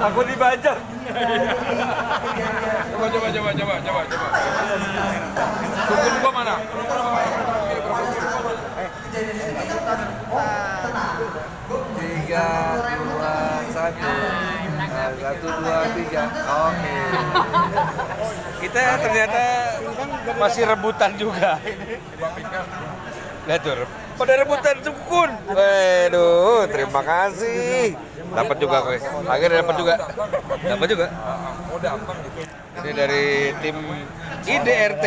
Aku dibajak. Coba. Hukum gua mana? Tiga, dua, satu. Satu, dua, tiga. Oke. Kita ternyata masih rebutan juga. Lihat tuh, pada rebutan sukun. Waduh, terima kasih. Dapat juga gue. Akhirnya dapat juga. Ini dari tim IDRT,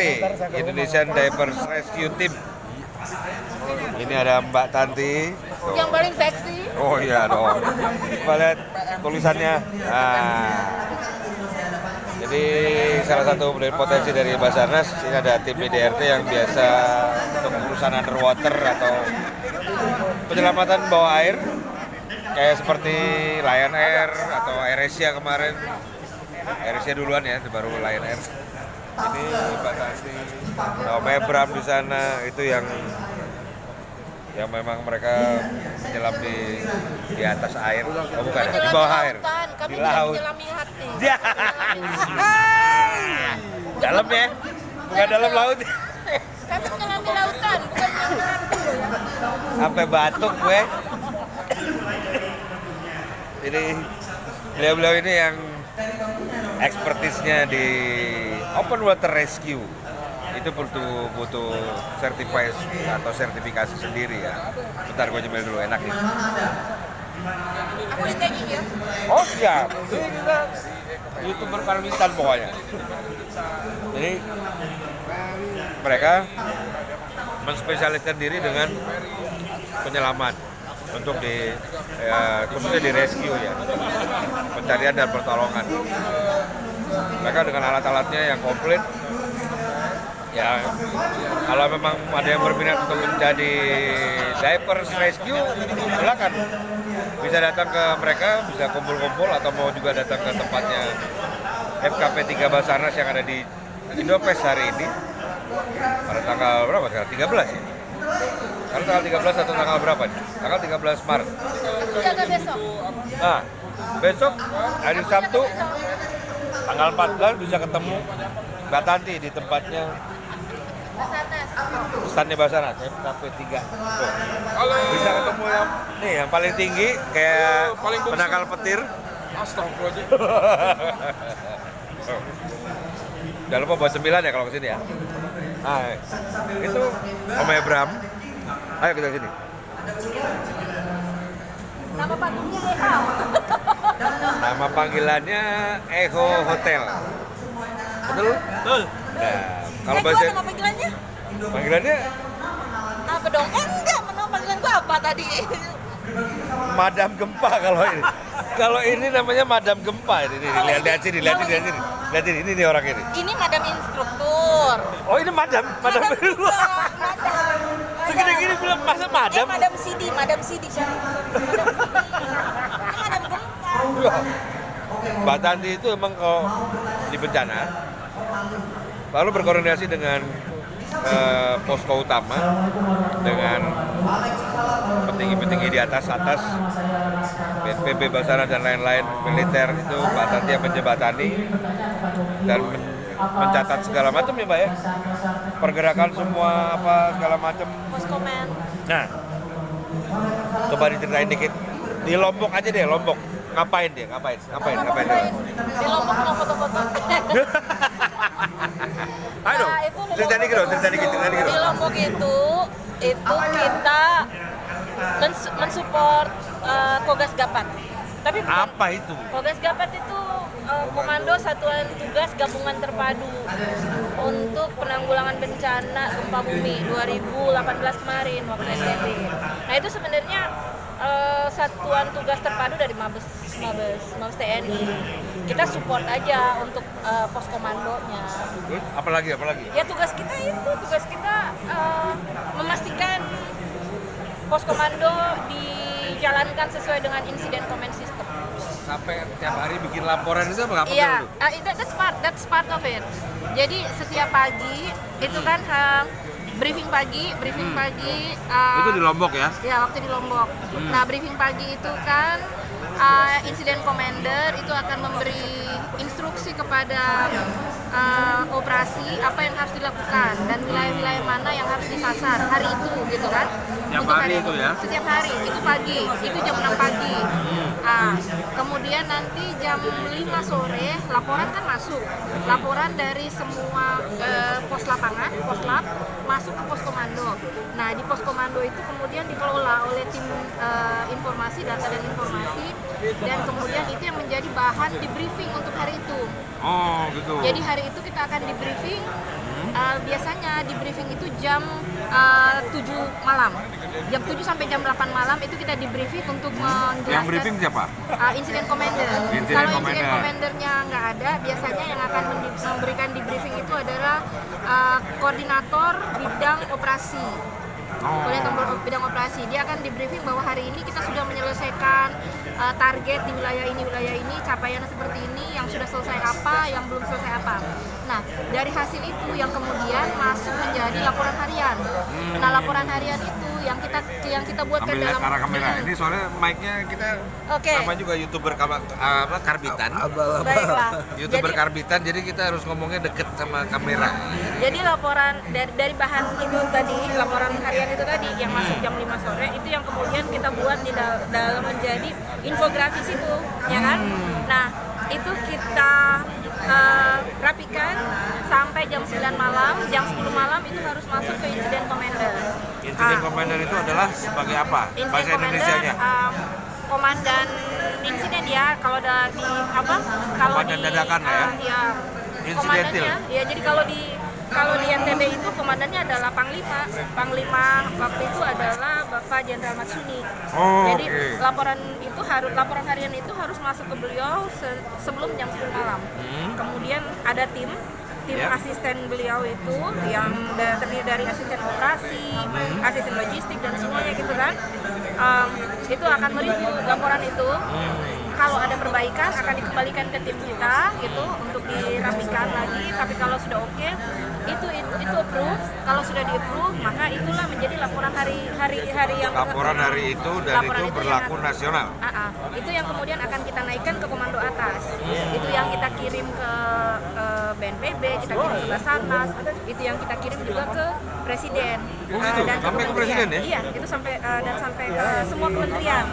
Indonesian Diapers Rescue Team. Ini ada Mbak Tanti. Tuh. Yang paling seksi. Oh iya dong. Coba lihat tulisannya. Nah. Jadi salah satu dari potensi dari Basarnas ini ada tim IDRT yang biasa untuk urusan underwater atau penyelamatan bawah air kayak seperti Lion Air atau AirAsia kemarin. AirAsia duluan ya, baru Lion Air. Ini Mbak Tanti, Om Ebram di sana itu yang memang mereka menyelam di atas air, oh bukan, di bawah air, Kami di laut. menyelami hati. Ya. Dalam ya, bukan dalam laut. Kami menyelami lautan, bukan menyelam dulu ya. Sampai batuk gue. Jadi beliau-beliau ini yang ekspertisnya di open water rescue itu butuh sertifikasi sendiri ya. Bentar gue nyemil dulu, enak nih. Aku di tagging ya. Oh siap, ini kita YouTuber pariwisan pokoknya. Jadi mereka menspesialiskan diri dengan penyelaman untuk khususnya di rescue ya, pencarian dan pertolongan. Mereka dengan alat-alatnya yang komplit. Ya, kalau memang ada yang berminat untuk menjadi diapers rescue, silakan. Bisa datang ke mereka, bisa kumpul-kumpul atau mau juga datang ke tempatnya FKP 3 Basarnas yang ada di Indofest hari ini. Pada tanggal berapa sekarang? 13 ya? Sekarang tanggal 13 atau tanggal berapa nih? Tanggal 13 Maret. Jaga besok. Nah, besok hari Sabtu tanggal 14 bisa ketemu Mbak Tanti di tempatnya Basarnas. standnya Basarnas, FKP 3. Tuh. Bisa ketemu yang paling tinggi kayak Paling bungsu. penangkal petir. Astagfirullahaladzim. Jangan lupa buat cemilan ya kalau kesini ya. Nah, itu Om Ebram. Ayo kita sini. Nama panggungnya Eha. Nama panggilannya Echo Hotel. Betul? Betul. Nah, kalau Eko bahasa nama panggilannya? panggilannya Apa dong? Enggak, nama panggilan gua apa tadi? Madam Gempa kalau ini. Kalau ini namanya Madam Gempa ini. Lihat sini. Lihat sini ini orang ini. Ini madam instruktur. Oh, ini Madam. Madam. Segini-gini bilang masa Madam. Madam Sidi siapa? Ini madam Gempa. Wah. Mbak Tanti itu emang kalau di bencana lalu berkoordinasi dengan posko utama dengan petinggi-petinggi di atas BNPB, Basarnas dan lain-lain militer itu Mbak Tanti yang menjembatani dan mencatat segala macam ya Mbak ya, pergerakan semua apa segala macam. Poskomen. Nah, coba diceritain dikit di Lombok aja deh, Lombok ngapain dia? Ngapain? Di Lombok mau foto-foto. Ayo dong, Nah, itu cerita dikit. Di Lombok itu kita mensupport Kogas Gapat. Tapi bukan, Apa itu? Kogas Gapat itu Komando Satuan Tugas Gabungan Terpadu untuk penanggulangan bencana gempa bumi 2018 kemarin waktu NTB. Nah itu sebenarnya satuan tugas terpadu dari Mabes TNI. Kita support aja untuk pos komandonya. Apalagi? Ya tugas kita memastikan pos komando dijalankan sesuai dengan insiden command system. Sampai tiap hari bikin laporan itu apa? Iya, that's part of it. Jadi setiap pagi itu kan briefing pagi. Itu di Lombok ya? Ya waktu di Lombok. Nah briefing pagi itu kan Insiden commander itu akan memberi instruksi kepada operasi apa yang harus dilakukan dan wilayah-wilayah mana yang harus disasar hari itu gitu kan. Setiap Untuk hari itu ya? Setiap hari, itu pagi, itu jam 6 pagi. Kemudian nanti jam 5 sore laporan kan masuk. Laporan dari semua pos lapangan, pos lab masuk ke pos komando. Nah, di pos komando itu kemudian dikelola oleh tim informasi, data dan informasi, dan kemudian itu yang menjadi bahan di briefing untuk hari itu. Oh gitu. Jadi hari itu kita akan di briefing. Biasanya di briefing itu jam 7 malam. Jam 7 sampai jam 8 malam itu kita di briefing untuk menjelaskan. Yang briefing siapa? Insiden commander. Insiden Kalau commander. insiden commandernya nggak ada, biasanya yang akan memberikan di briefing itu adalah koordinator bidang operasi. Koordinator bidang operasi, dia akan di briefing bahwa hari ini kita sudah menyelesaikan target di wilayah ini, capaiannya seperti ini, yang sudah selesai apa, yang belum selesai apa. Nah, dari hasil itu yang kemudian masuk menjadi laporan harian. Nah, laporan harian itu yang kita buatkan Ambil lihat dalam arah kamera. Ini soalnya mic-nya kita Oke. nama juga YouTuber karbitan. Baiklah. YouTuber Jadi- karbitan, jadi kita harus ngomongnya deket sama kamera. Jadi laporan dari bahan itu tadi, laporan harian itu tadi yang masuk jam 5 sore itu yang kemudian kita buat di dalam menjadi infografis itu, ya kan? Nah, itu kita rapikan sampai jam 9 malam, jam 10 malam itu harus masuk ke insiden commander. Insiden commander itu adalah sebagai apa? Insiden Bahasa commander, Indonesianya? komandan insiden ya, kalau di Komandan dadakan lah ya? Ya, Insidentil. komandannya, ya jadi kalau di NTB itu komandannya adalah Panglima. Panglima waktu itu adalah Bapak Jenderal Matsuni. Oh, Jadi oke. laporan harian itu harus masuk ke beliau sebelum jam 10 malam. Kemudian ada tim Ya. asisten beliau itu yang terdiri dari asisten operasi, asisten logistik dan semuanya gitu kan. Itu akan mereview laporan itu. Kalau ada perbaikan akan dikembalikan ke tim kita gitu untuk dirapikan lagi. Tapi kalau sudah oke, itu approve. Kalau sudah di approve, maka itulah menjadi laporan hari yang Laporan hari itu dan laporan itu itu berlaku yang- nasional. Itu yang kemudian akan kita naikkan ke komando atas. Itu yang kita kirim ke BNPB, kita kirim ke Basarnas, itu yang kita kirim juga ke Presiden. Oh, gitu? Dan Sampai ke Presiden ya? Iya, itu sampai ke semua kementerian.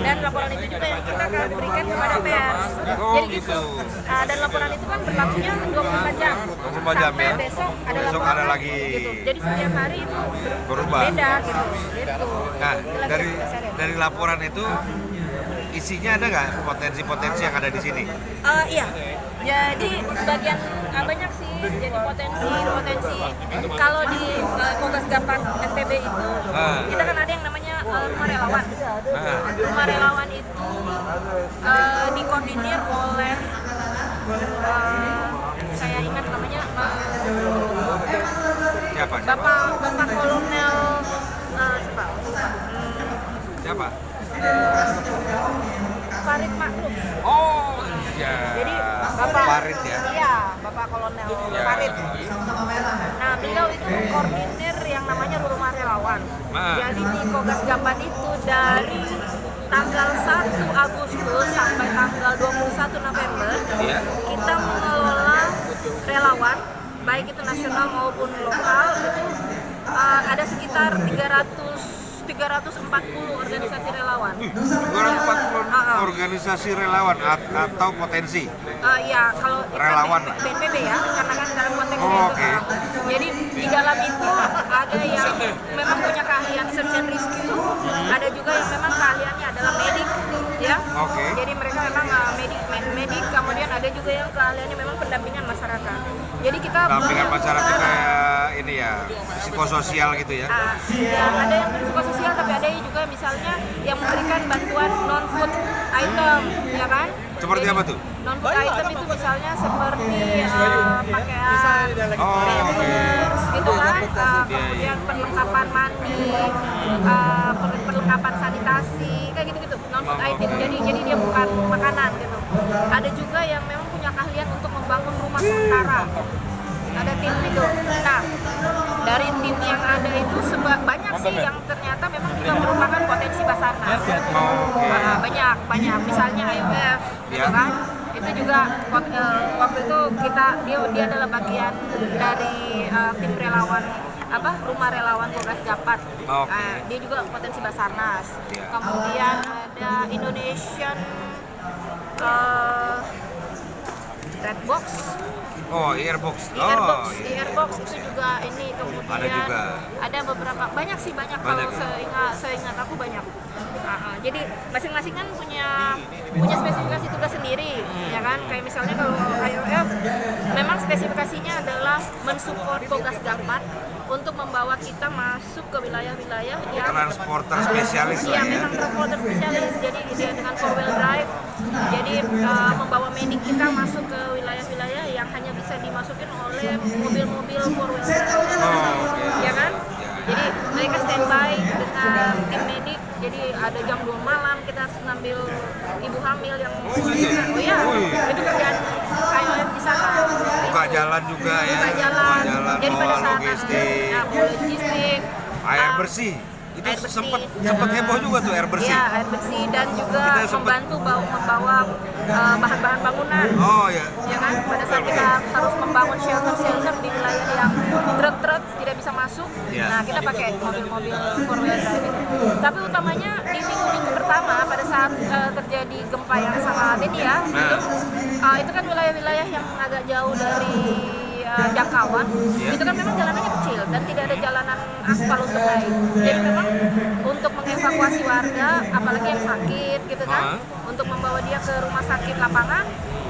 Dan laporan itu juga yang kita akan berikan kepada pers. Oh, Jadi gitu. dan laporan itu kan berlakunya 24 jam. 24 jam Sampai ya? besok ada Besok laporan ada lagi. Gitu. Jadi setiap hari itu Berubah. beda gitu. Gitu. Nah, Itulah dari keseharian. dari laporan itu isinya ada nggak potensi-potensi yang ada di sini? Iya, jadi sebagian banyak sih. Jadi potensi kalau di Kogas Gapat NTB itu kita kan ada yang namanya rumah relawan. Rumah relawan itu dikoordinir oleh saya ingat namanya Siapa? Bapak Kolonel Siapa? Farid Makruf. Oh, iya. Jadi Bapak Farid ya. Iya, Bapak Kolonel Ya. Farid. Nah, beliau itu koordinir yang namanya rumah relawan. Jadi di Kogas Gapat itu dari tanggal 1 Agustus sampai tanggal 21 November Iya. kita mengelola relawan baik itu nasional maupun lokal itu ada sekitar 340 organisasi relawan. 240 organisasi relawan atau potensi. Ya kalau itu Relawan kan lah. BNPB ya, karena kan dalam konteksnya Oh, itu. oke. Jadi di dalam itu ada yang memang punya keahlian search and rescue, ada juga yang memang keahliannya adalah medik, ya. Oke. Jadi mereka memang medik, kemudian ada juga yang keahliannya memang pendampingan masyarakat. Jadi kita Dampingan masyarakat kayak ini ya, psikososial gitu ya. ya, ada yang bersifat sosial, tapi ada juga misalnya yang memberikan bantuan non food item, ya kan? Seperti apa tuh? Non food item itu misalnya seperti pakaian, Oh, oke. pampers, gitu kan? Kemudian perlengkapan mandi, perlengkapan sanitasi, kayak gitu-gitu. Non food item. Jadi dia bukan makanan gitu. Ada juga yang memang punya keahlian untuk membangun rumah sementara. Ada tim itu. Nah, dari tim yang ada itu banyak aksi yang ternyata memang juga merupakan potensi Basarnas. Oke. Banyak misalnya IOF gitu kan, itu juga waktu itu dia adalah bagian dari tim relawan rumah relawan Polres Japat. Dia juga potensi Basarnas. Kemudian ada Indonesian Red Box. Airbox. Airbox itu juga ini, kemudian ada beberapa, banyak kalau seingat aku banyak. Jadi masing-masing kan punya spesifikasi tugas sendiri, ya kan? Kayak misalnya kalau IOF memang spesifikasinya adalah mensupport tugas Japat untuk membawa kita masuk ke wilayah-wilayah yang transporter spesialis iya, memang transporter spesialis. Jadi dia dengan 4-wheel drive, jadi membawa medik kita masuk ke wilayah-wilayah yang hanya bisa dimasukin oleh mobil-mobil 4-wheel drive, ya kan? Jadi mereka standby dengan tim medik. Jadi ada jam 2 malam kita harus ngambil ibu hamil yang itu kerjaan IOF di sana. Buka jalan juga ya. Buka jalan. Jadi pada saat logistik. logistik, Air bersih. Itu air bersih. sempat heboh juga tuh air bersih. Iya, air bersih dan juga membantu membawa bahan-bahan bangunan. Ya kan? Pada saat kita harus membangun shelter di wilayah yang truk-truk tidak bisa masuk, nah kita pakai mobil-mobil 4-wheel drive itu. Tapi utamanya di minggu-minggu pertama pada saat terjadi gempa yang sangat ini ya, itu kan wilayah-wilayah yang agak jauh dari jangkauan, itu kan memang jalanannya kecil dan tidak ada jalanan aspal untuk naik. Jadi memang untuk mengevakuasi warga, apalagi yang sakit gitu kan, untuk membawa dia ke rumah sakit lapangan,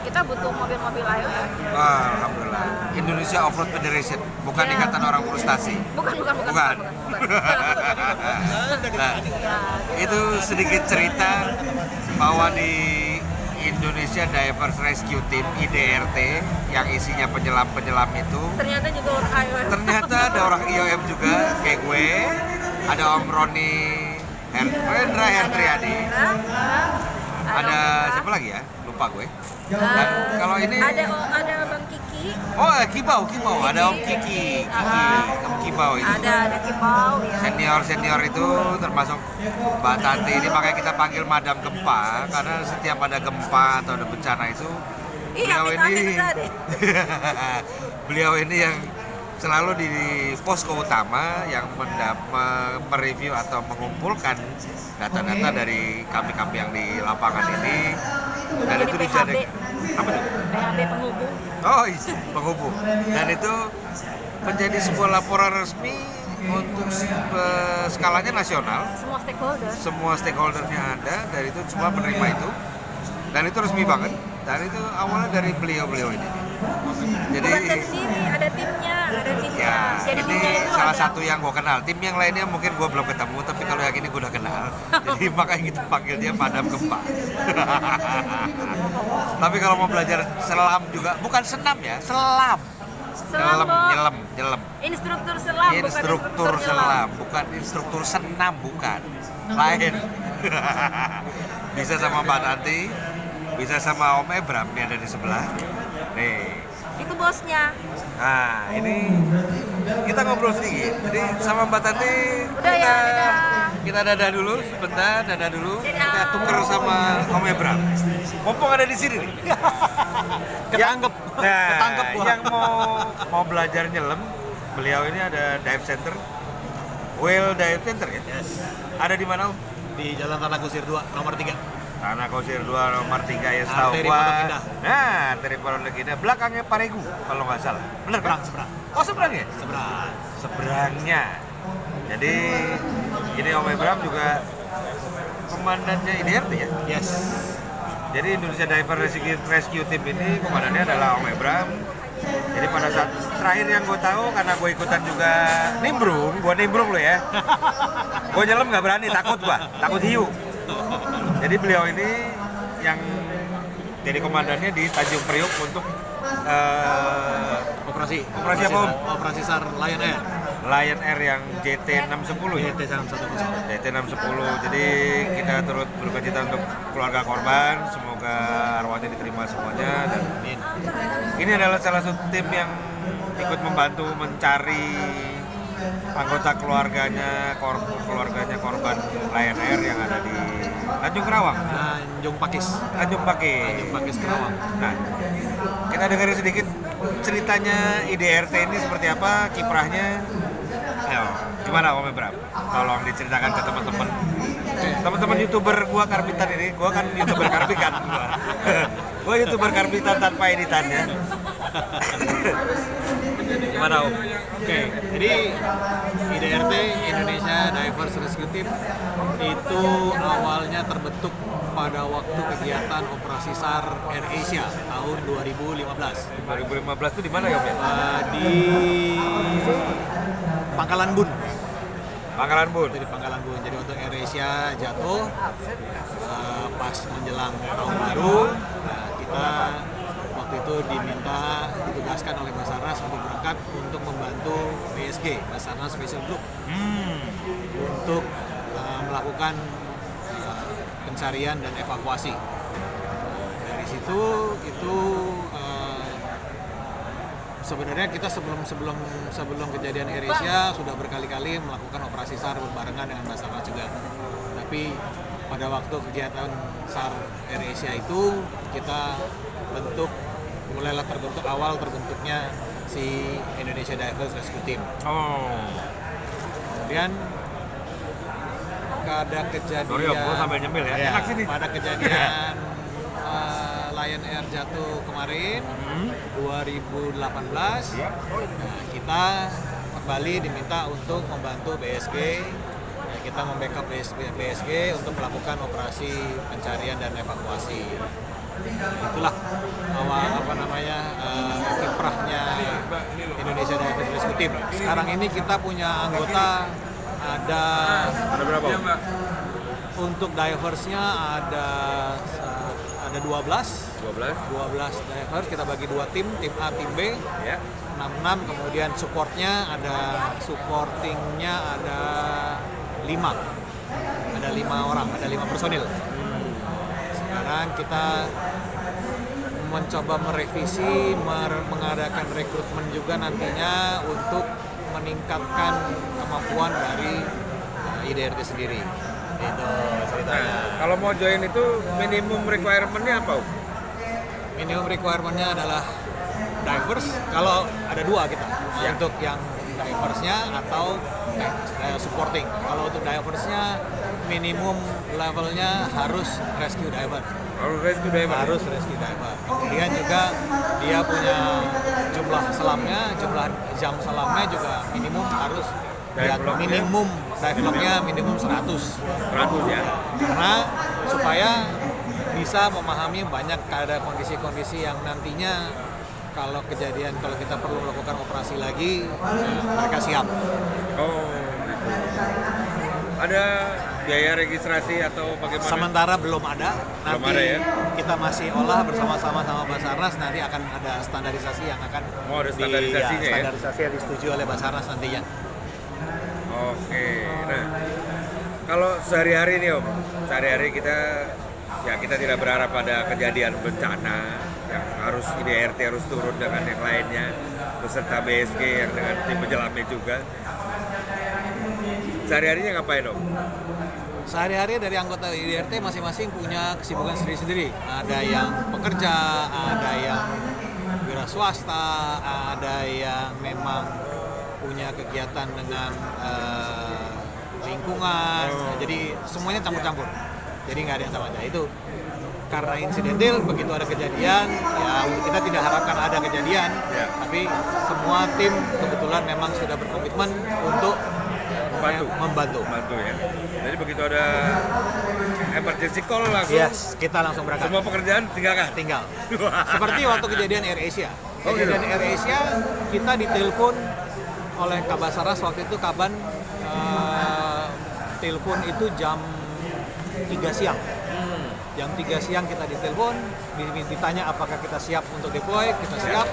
kita butuh mobil-mobil IOF. Alhamdulillah. Indonesia Off-Road Federation, bukan ikatan orang frustasi. Bukan. Nah, itu sedikit cerita bahwa di Indonesia Divers Rescue Team (IDRT) yang isinya penyelam-penyelam itu ternyata juga orang IOF. Ternyata ada orang IOF juga kayak gue, ada Om Roni Hendra Hertriadi, ada siapa lagi ya? Lupa gue. Dan kalau ini ada Bang Kiki. Kibau, ada Om Kiki, Om Kibau itu. Ada Kibau ya. Senior itu termasuk Mbak Tanti ini, makanya kita panggil Madam Gempa karena setiap ada gempa atau ada bencana itu beliau ini yang selalu di posko utama yang mereview atau mengumpulkan data-data dari kami-kami yang di lapangan ini, dan itu dijadikan apa tuh? PHB penghubung. Penghubung. Dan itu menjadi sebuah laporan resmi untuk skalanya nasional. Semua stakeholdernya ada, dan itu semua menerima itu. Dan itu resmi banget. Dan itu awalnya dari beliau-beliau ini. Jadi ada timnya. Ya, jadi ini salah satu yang gue kenal. Tim yang lainnya mungkin gue belum ketemu, tapi kalau yang ini gue udah kenal. Jadi makanya kita panggil dia Madam Gempa. Tapi kalau mau belajar selam juga, bukan senam ya, selam. Nyelam. Instruktur selam, bukan instruktur senam, bukan. Lain. Bisa sama Mbak Nanti, bisa sama Om Ebram, ini ada di sebelah. Nih. Itu bosnya. Nah, ini kita ngobrol sedikit. Jadi sama Mbak Tati kita dadah dulu sebentar, kita tuker sama Om Ebram. Mumpung ada di sini nih. Ketangkep yang mau belajar nyelam, beliau ini ada dive center, Whale Dive Center ya. Yes. Ada di mana Om? Di Jalan Tanah Kusir 2, nomor 3. Tanah Kusir 2 nomor 3 ya, setahu Arteri gua. Pondok Indah. Nah, Arteri Pondok Indah, belakangnya Paregu kalau nggak salah. Bener kan? Seberang. Oh, seberang ya? Seberangnya. Jadi ini Om Ebram juga komandannya IDRT ya? Yes. Jadi Indonesia Diver Rescue Team ini komandannya adalah Om Ebram. Jadi pada saat terakhir yang gue tahu, karena gue ikutan juga nimbrung lo ya. Gue nyelam nggak berani, takut hiu. Jadi beliau ini yang jadi komandannya di Tanjung Priok untuk operasi apa Om? Operasi SAR Lion Air. Lion Air yang JT610 ya? JT610. Jadi kita turut berduka untuk keluarga korban, semoga arwahnya diterima semuanya. Dan ini adalah salah satu tim yang ikut membantu mencari anggota keluarganya korban Lion Air yang ada di Tanjung Kerawang. Tanjung Pakis Kerawang. Nah, kita dengerin sedikit ceritanya IDRT ini seperti apa, kiprahnya. Ayo, gimana Om Ibram? Tolong diceritakan ke teman-teman. Teman-teman YouTuber gua Karbitan ini, gua kan YouTuber Karbitan gua. Gua YouTuber Karbitan tanpa editannya. Gimana Om? Oke, jadi IDRT Indonesia Divers Rescue Team itu awalnya terbentuk pada waktu kegiatan Operasi SAR AirAsia tahun 2015. 2015 itu di mana ya Om ya? Di Pangkalan Bun. Pangkalan Bun. Itu di Pangkalan Bun. Jadi waktu AirAsia jatuh pas menjelang tahun baru, kita waktu itu ditugaskan oleh Basarnas untuk berangkat untuk membantu BSG, Basarnas Special Group, untuk melakukan pencarian dan evakuasi. Dari situ itu sebenarnya kita sebelum kejadian AirAsia sudah berkali-kali melakukan operasi SAR berbarengan dengan Basarnas juga. Tapi pada waktu kegiatan SAR AirAsia itu kita mulailah terbentuknya si Indonesia Divers Rescue Team. Kemudian ada kejadian. Sorry Om, gua sambil nyemil ya. Enak sini. Pada kejadian Lion Air jatuh kemarin 2018, nah, kita kembali diminta untuk membantu BSG. Kita membackup BSG untuk melakukan operasi pencarian dan evakuasi. Itulah kiprahnya Indonesia Divers Rescue Team. Sekarang ini kita punya anggota ada berapa? Untuk diversnya ada 12 divers, kita bagi 2 tim A, tim B, Ya. 6, kemudian supportingnya ada 5 orang, ada 5 personil. Sekarang kita mencoba merevisi, mengadakan rekrutmen juga nantinya untuk meningkatkan kemampuan dari IDRT sendiri. Itu ceritanya. Nah, kalau mau join itu minimum requirement-nya apa Om? Minimum requirement-nya adalah divers. Kalau ada 2 kita, Ya. untuk yang diversnya atau supporting. Kalau untuk diversnya minimum levelnya harus rescue diver. Harus rescue diver. Harus rescue diver. Kemudian juga dia punya jumlah jam selamnya juga minimum harus minimum dive lognya minimum 100 ya. karena supaya bisa memahami banyak ada kondisi-kondisi yang nantinya kalau kita perlu melakukan operasi lagi mereka siap. Oh. Ada biaya registrasi atau bagaimana? Sementara belum ada. Nanti ada ya? kita masih olah bersama-sama sama Basarnas, nanti akan ada standarisasi yang akan ada standarisasinya ya? Standarisasi yang disetujui oleh Basarnas nantinya. Oke. Nah, kalau sehari-hari nih Om, sehari-hari kita tidak berharap pada kejadian bencana yang harus IDRT harus turun dengan yang lainnya beserta BSG yang dengan tim penyelamnya juga. Sehari-harinya ngapain Om? Sehari-hari dari anggota IDRT masing-masing punya kesibukan sendiri-sendiri. Ada yang pekerja, ada yang wira swasta, ada yang memang punya kegiatan dengan lingkungan. Jadi semuanya campur-campur. Jadi nggak ada yang sama aja. Itu karena insidental, begitu ada kejadian, ya kita tidak harapkan ada kejadian, tapi semua tim kebetulan memang sudah berkomitmen untuk membantu ya. Jadi begitu ada emergency call langsung. Yes, kita langsung berangkat. Semua pekerjaan tinggal. Seperti waktu kejadian AirAsia. Kejadian AirAsia kita ditelepon oleh Kabasarnas waktu itu Kaban telepon itu jam 3 siang. Jam 3 siang kita ditelepon, ditanya apakah kita siap untuk deploy, kita siap.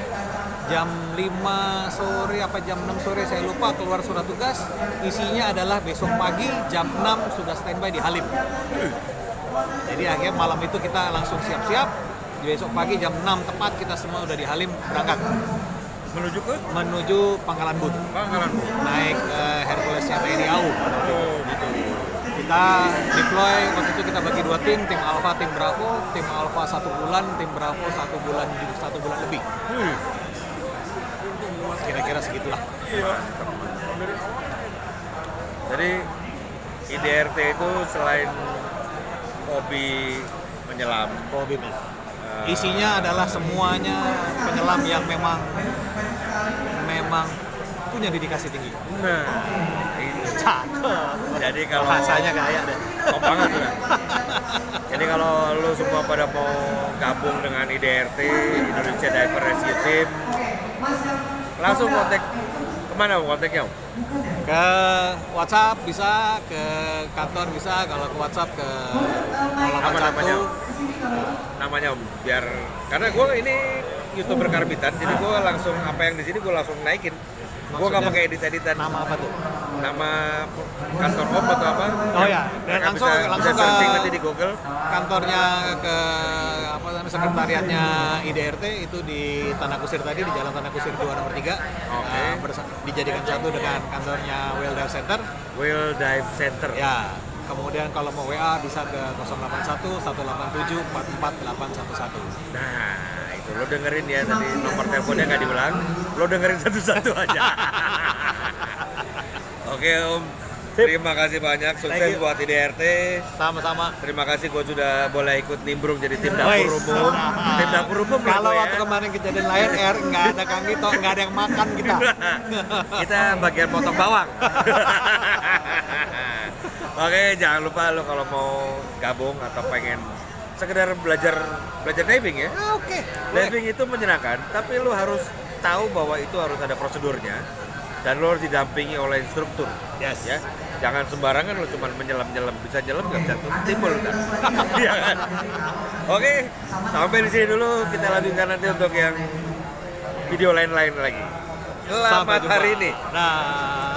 Jam 5 sore apa jam 6 sore saya lupa keluar surat tugas, isinya adalah besok pagi jam 6 sudah standby di Halim. Jadi akhirnya malam itu kita langsung siap-siap, besok pagi jam 6 tepat kita semua udah di Halim berangkat. menuju Pangkalan Bun. Naik Herculesnya TNI AU. Gitu. Kita deploy waktu itu kita bagi 2 tim Alpha, tim Bravo. Tim Alpha 1 bulan, tim Bravo 1 bulan lebih. Kira-kira segitulah. Jadi IDRT itu selain hobi menyelam, Isinya adalah semuanya penyelam yang memang punya dedikasi tinggi. nah itu. Cakep. Jadi kalau Bahasanya kayak deh. banget tuh kan. Jadi kalau lu semua pada mau gabung dengan IDRT, Indonesia Diver Rescue Team, langsung kontak kemana kontaknya? Ke WhatsApp bisa, ke kantor bisa. Kalau ke WhatsApp ke Apa namanya? 081 Namanya Om, biar karena gue ini YouTuber karbitan, jadi gue langsung apa yang di sini gue langsung naikin. Gue nggak pakai edit-editan. nama apa tuh? Nama kantor Om atau apa? Oh ya, dan Mereka langsung bisa ke searching nanti di Google. kantornya ke apa namanya sekretariatnya IDRT itu di Tanah Kusir tadi, di Jalan Tanah Kusir 2 nomor 3. Oke. Dijadikan satu dengan kantornya Whale Dive Center. Whale Dive Center. Ya. Kemudian kalau mau WA bisa ke 081 187 44811. Nah, itu lo dengerin ya tadi nomor teleponnya nggak diulang, lo dengerin satu-satu aja. Oke Om, terima kasih banyak, sukses buat IDRT. Sama-sama. Terima kasih gue sudah boleh ikut nimbrung jadi tim dapur umum. Tim dapur umum ya, Kalau gua waktu ya. kemarin kejadian Lion Air nggak ada Kang Gito, nggak ada yang makan kita. Kita bagian potong bawang. Oke, jangan lupa lo kalau mau gabung atau pengen sekedar belajar diving ya. Oke. Diving itu menyenangkan, tapi lo harus tahu bahwa itu harus ada prosedurnya dan lo harus didampingi oleh instruktur. Yes. Ya, jangan sembarangan lo cuma menyelam-nyelam, bisa nyelam nggak bisa timbul kan. Iya kan? Oke, sampai di sini dulu, kita lanjutkan nanti untuk yang video lain-lain lagi. Selamat hari ini. Nah.